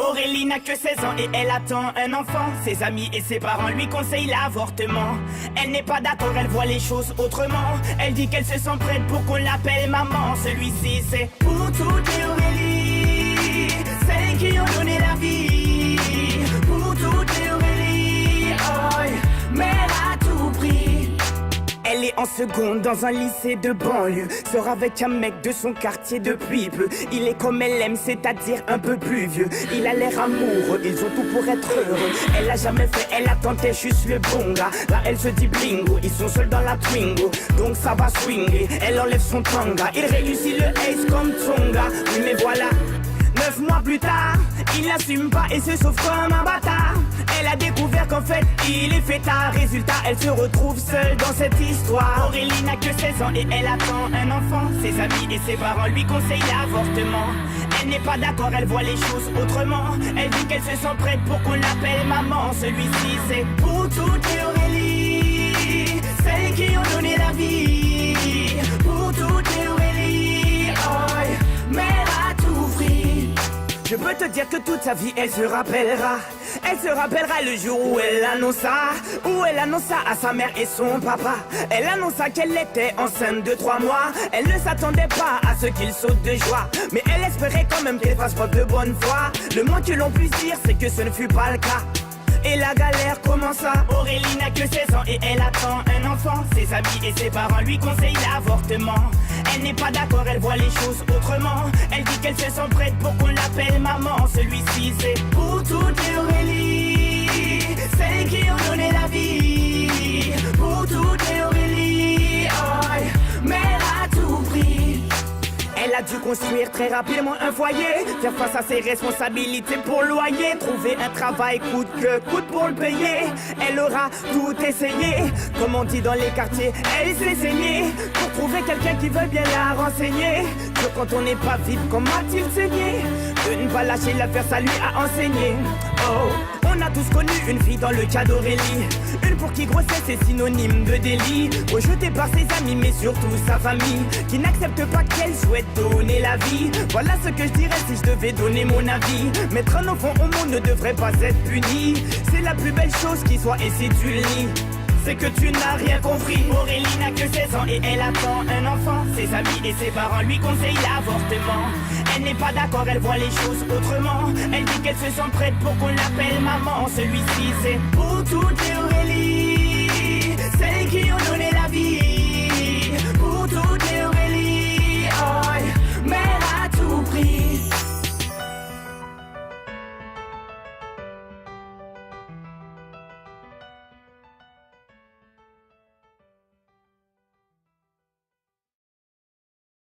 Aurélie n'a que 16 ans et elle attend un enfant. Ses amis et ses parents lui conseillent l'avortement. Elle n'est pas d'accord, elle voit les choses autrement. Elle dit qu'elle se sent prête pour qu'on l'appelle maman. Celui-ci c'est pour toutes les Aurélie, celles qui ont donné la vie. Pour toutes les Aurélie, oh, mais elle a tout pris. Elle est en seconde dans un lycée de banlieue. Sort avec un mec de son quartier depuis peu. Il est comme elle aime, c'est-à-dire un peu plus vieux. Il a l'air amoureux, ils ont tout pour être heureux. Elle a jamais fait, elle a tenté, juste le bon gars. Là elle se dit bingo, ils sont seuls dans la Twingo. Donc ça va swinger, elle enlève son tanga. Il réussit le ace comme Tonga. Oui mais voilà, 9 mois plus tard, il n'assume pas et se sauve comme un bâtard. Elle a découvert qu'en fait, il est fêtard. Résultat, elle se retrouve seule dans cette histoire. Aurélie n'a que 16 ans et elle attend un enfant. Ses amis et ses parents lui conseillent l'avortement. Elle n'est pas d'accord, elle voit les choses autrement. Elle dit qu'elle se sent prête pour qu'on l'appelle maman. Celui-ci c'est pour toutes les Aurélie, celles qui ont donné la vie. Pour toutes les Aurélie, oh, mais elle a tout pris. Je peux te dire que toute sa vie elle se rappellera. Elle se rappellera le jour où elle annonça à sa mère et son papa. Elle annonça qu'elle était enceinte de 3 mois. Elle ne s'attendait pas à ce qu'il saute de joie, mais elle espérait quand même qu'elle fasse preuve de bonne foi. Le moins que l'on puisse dire c'est que ce ne fut pas le cas. Et la galère commença. Aurélie n'a que 16 ans et elle attend un enfant. Ses amis et ses parents lui conseillent l'avortement. Elle n'est pas d'accord, elle voit les choses autrement. Elle dit qu'elle se sent prête pour qu'on l'appelle maman. Celui-ci c'est pour toutes les Aurélie, celles qui ont donné la vie. Pour toutes les Aurélie, oh, mais elle a tout pris. Elle a dû construire très rapidement un foyer, faire face à ses responsabilités pour le loyer, trouver un travail coûte que coûte pour le payer. Elle aura tout essayé, comme on dit dans les quartiers, elle s'est saignée pour trouver quelqu'un qui veut bien la renseigner. Que quand on n'est pas vite, comment a-t-il saigné? De ne pas lâcher l'affaire, ça lui a enseigné. Oh, on a tous connu une fille dans le cas d'Aurélie, une pour qui grossesse est synonyme de délit, rejetée par ses amis mais surtout sa famille, qui n'accepte pas qu'elle souhaite donner la vie. Voilà ce que je dirais si je devais donner mon avis. Mettre un enfant au monde ne devrait pas être puni. C'est la plus belle chose qui soit, et si tu le nies, c'est que tu n'as rien compris. Aurélie n'a que 16 ans et elle attend un enfant. Ses amis et ses parents lui conseillent l'avortement. Elle n'est pas d'accord, elle voit les choses autrement. Elle dit qu'elle se sent prête pour qu'on l'appelle maman. Celui-ci c'est pour toutes les Aurélie,